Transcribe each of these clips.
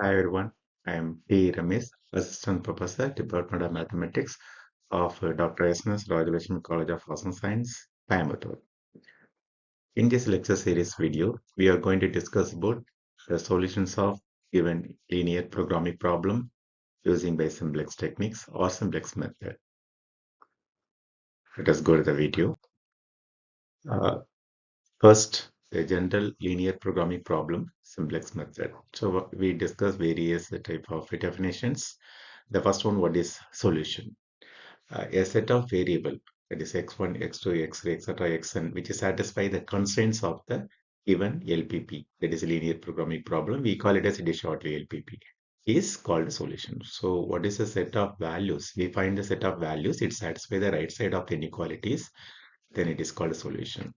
Hi everyone, I am P. Ramesh, Assistant Professor, Department of Mathematics of Dr. SNS, Royal Vision College of Arts and Science, Coimbatore. In this lecture series video, we are going to discuss about the solutions of given linear programming problem using by simplex techniques or simplex method. Let us go to the video. Uh, First, the general linear programming problem, simplex method. So we discuss various type of definitions. The first one, what is solution? A set of variable, that is x1, x2, x3, etc., xn, which satisfy the constraints of the given LPP, that is a linear programming problem. We call it as a shortly LPP, is called a solution. So what is a set of values? We find the set of values, it satisfies the right side of the inequalities, then it is called a solution.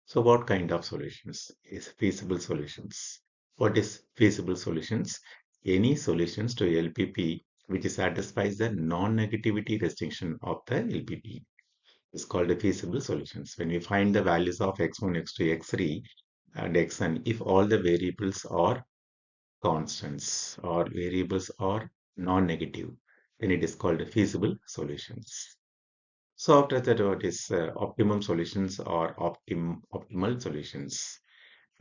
So what kind of solutions is feasible solutions? What is feasible solutions? Any solutions to LPP which satisfies the non-negativity restriction of the LPP is called a feasible solutions. When we find the values of x1, x2, x3 and xn, if all the variables are constants or variables are non-negative, then it is called a feasible solutions. So after that, what is optimum solutions or optimal solutions?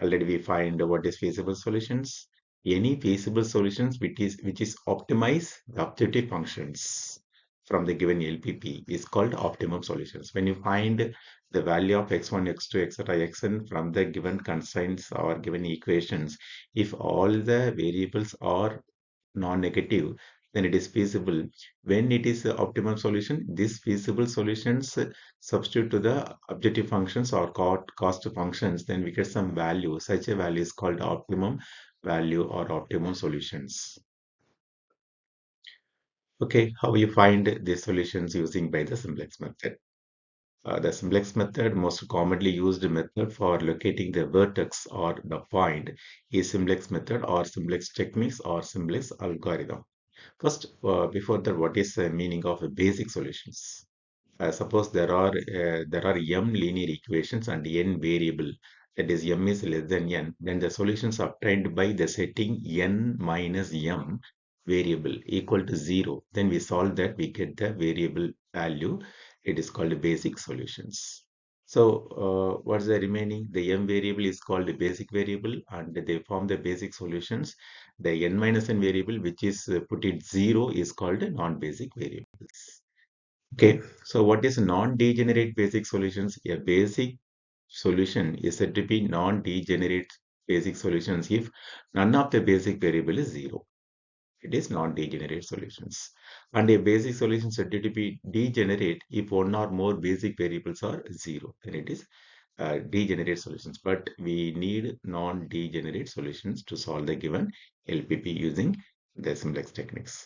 Already we find what is feasible solutions. Any feasible solutions which is optimize the objective functions from the given LPP is called optimum solutions. When you find the value of x1, x2, etc., xn from the given constraints or given equations, if all the variables are non-negative, then it is feasible. When it is the optimum solution, these feasible solutions substitute to the objective functions or cost functions, then we get some value. Such a value is called optimum value or optimum solutions. Okay, how you find the solutions using by the simplex method? The simplex method, most commonly used method for locating the vertex or the point, is simplex method or simplex techniques or simplex algorithm. First, before that, what is the meaning of basic solutions? Suppose there are m linear equations and n variable, that is m is less than n, then the solutions obtained by the setting n minus m variable equal to 0. Then we solve that, we get the variable value. It is called basic solutions. So what's the remaining? The m variable is called the basic variable and they form the basic solutions. The n minus n variable, which is put at 0, is called a non-basic variables. Okay, so what is non-degenerate basic solutions? A basic solution is said to be non-degenerate basic solutions if none of the basic variable is 0. It is non-degenerate solutions. And a basic solution is said to be degenerate if one or more basic variables are 0. Then it is degenerate solutions. But we need non-degenerate solutions to solve the given LPP using the simplex techniques.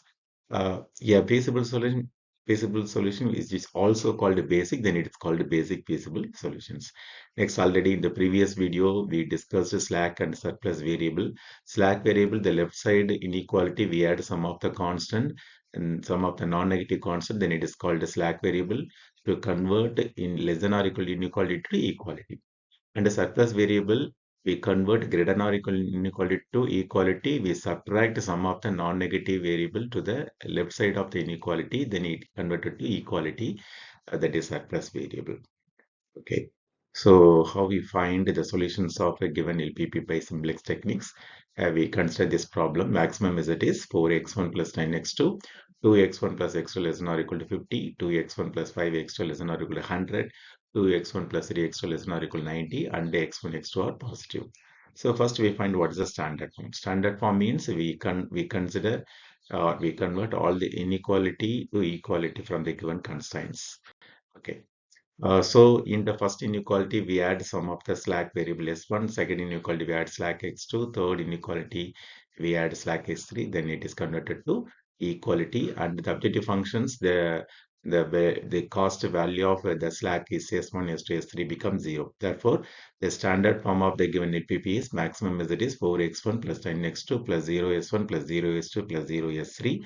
Yeah, feasible solution is just also called a basic, then it is called a basic feasible solutions. Next, already in the previous video, we discussed slack and surplus variable. Slack variable, the left side inequality, we add some of the constant and some of the non-negative constant, then it is called a slack variable to convert in less than or equal to inequality to equality. And the surplus variable, we convert greater than or equal inequality to equality. We subtract some of the non-negative variable to the left side of the inequality, then it converted to equality. That is surplus variable. Okay. So how we find the solutions of a given LPP by simplex techniques? We consider this problem. Maximum as it is 4x1 plus 9x2, 2x1 plus x2 less than or equal to 50, 2x1 plus 5x2 less than or equal to 100, 2x1 plus 3x2 less than or equal to 90, and the x1, x2 are positive. So first we find what is the standard form. Standard form means we consider we convert all the inequality to equality from the given constraints. Okay. So in the first inequality, we add some of the slack variable s1, second inequality, we add slack x2, third inequality, we add slack s3, then it is converted to equality. And the objective functions, the cost value of the slack is s1, s2, s3 becomes 0. Therefore, the standard form of the given LPP is maximum as it is 4x1 plus 10x2 plus 0s1 plus 0s2 plus 0s3,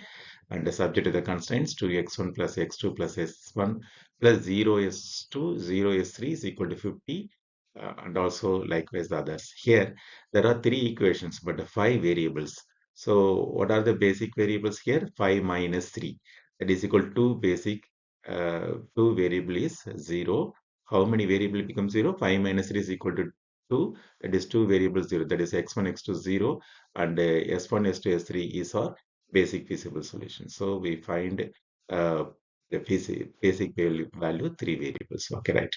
and subject to the constraints 2x1 plus x2 plus s1 plus 0s2, 0s3 is equal to 50, and also likewise the others. Here, there are three equations, but the five variables. So what are the basic variables here? 5 minus 3. That is equal to basic, 2 variable is 0. How many variable become 0? 5 minus 3 is equal to 2. That is 2 variables 0. That is x1, x2 0. And s1, s2, s3 is our basic feasible solution. So we find the basic value 3 variables. Okay, right.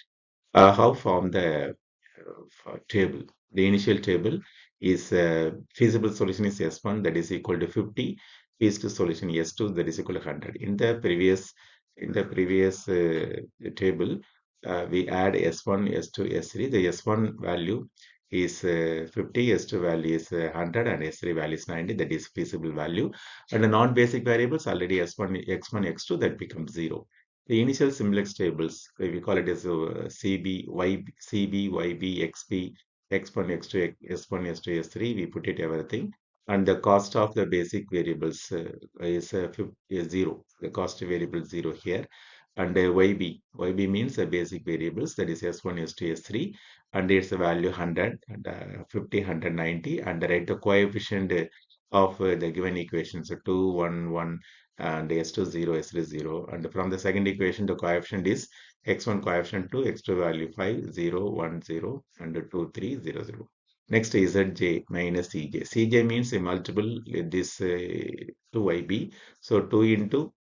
How form the table? The initial table is feasible solution is S1, that is equal to 50. Feasible solution S2, that is equal to 100. In the previous table, we add S1, S2, S3. The S1 value is 50, S2 value is 100, and S3 value is 90. That is feasible value. And the non-basic variables already S1, X1, X2, that becomes 0. The initial simplex tables, we call it as CB, YB, XP, X1, X2, S1, S2, S3, we put it everything. And the cost of the basic variables is 0. The cost variable 0 here. And YB means the basic variables, that is S1, S2, S3, and its value 100, and 50, 190, and write the coefficient of the given equation. So 2, 1, 1, and S2 0, S3 0. And from the second equation, the coefficient is x1 coefficient 2, x2 value 5, 0, 1, 0, and 2, 3, 0, 0. Next is Zj minus Cj. Cj means a multiple with this 2yb. So 2 into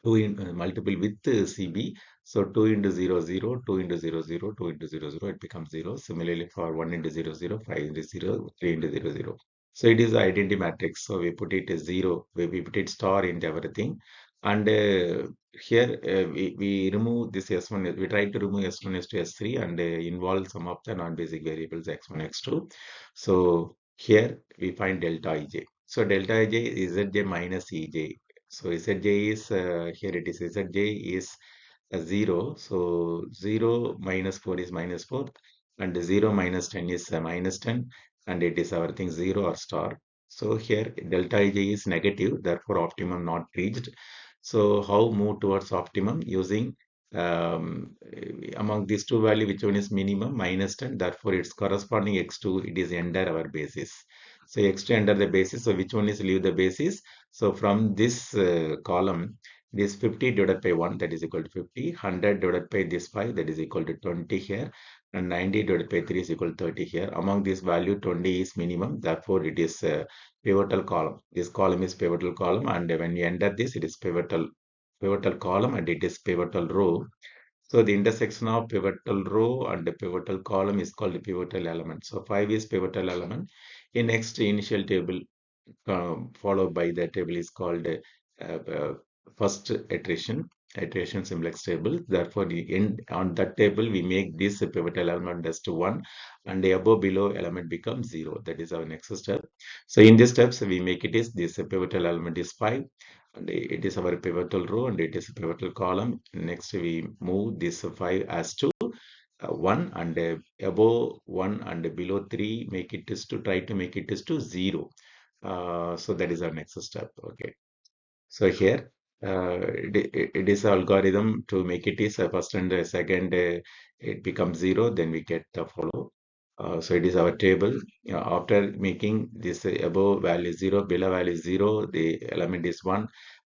2 in multiple with CB. So 2 into 0, 0, 2 into 0, 0, 2 into 0, 0, it becomes 0. Similarly, for 1 into 0, 0, 5 into 0, 3 into 0, 0. So it is the identity matrix. So we put it as 0, we put it star into everything. And here we remove this S1, we try to remove S1, S2, S3, and involve some of the non-basic variables x1, x2. So here we find delta ij. So delta ij is Zj minus Ej. So Zj is, here it is, Zj is 0. So 0 minus 4 is minus 4, and 0 minus 10 is minus 10, and it is our thing 0 or star. So here delta ij is negative, therefore optimum not reached. So how move towards optimum? Using among these two value, which one is minimum? Minus 10, therefore its corresponding x2, it is under our basis. So x2 under the basis, so which one is leave the basis? So from this column, this 50 divided by 1, that is equal to 50, 100 divided by this 5, that is equal to 20 here, and 90 divided by 3 is equal to 30 here. Among this value, 20 is minimum, therefore it is a pivotal column. This column is pivotal column, and when you enter this, it is pivotal column, and it is pivotal row. So the intersection of pivotal row and the pivotal column is called the pivotal element. So 5 is pivotal element. In next initial table, followed by the table is called first iteration simplex table. Therefore, on that table we make this pivotal element as to 1, and the above below element becomes 0. That is our next step. So in this steps we make it is this pivotal element is 5, and it is our pivotal row, and it is a pivotal column. Next we move this 5 as to 1, and above 1 and below 3 make it is to try to make it is to 0. So that is our next step. Okay. So here it is algorithm to make it is first and second it becomes 0, then we get the follow. So it is our table. After making this above value 0, below value 0, the element is 1.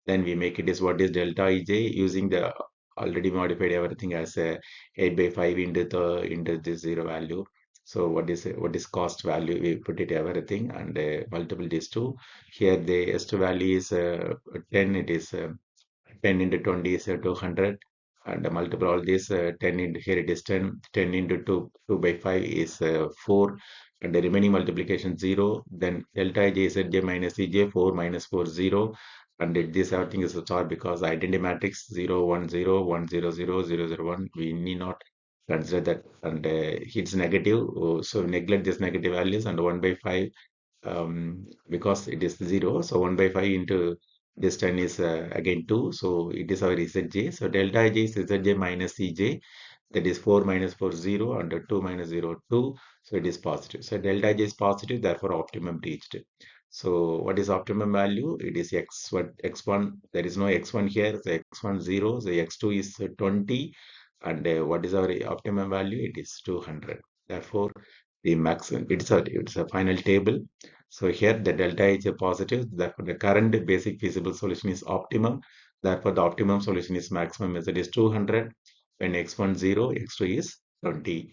Then we make it is what is delta ij using the already modified everything as a 8 by 5 into this 0 value. So what is cost value? We put it everything, and multiple this 2. Here the S2 value is 10. It is 10 into 20 is 200, and multiple all this 10 into here it is 10. 10 into 2 by 5 is 4, and the remaining multiplication 0. Then delta ij is j minus ej, 4 minus 4 0, and this everything is a star because identity matrix 0 1 0 1 0 0 0 0 1. We need not consider that, and it's negative, so neglect this negative values, and 1 by 5 because it is 0. So 1 by 5 into this 10 is again 2. So it is our Zj. So delta ij is Zj minus Cj. That is 4 minus 4 0, and 2 minus 0 2. So it is positive. So delta ij is positive, therefore optimum reached. So what is optimum value? It is x1, x1. There is no x1 here. So x1 0. So x2 is 20. And what is our optimum value? It is 200. Therefore, the maximum, it's a final table. So here the delta is a positive, therefore the current basic feasible solution is optimum. Therefore the optimum solution is maximum method is 200. When x1 0, x2 is 20.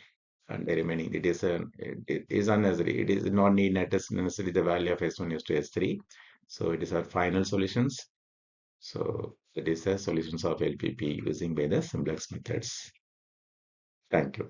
And the remaining it is unnecessary. It is not need necessarily the value of s1 is to s3. So it is our final solutions. So that is the solutions of LPP using by the simplex methods. Thank you.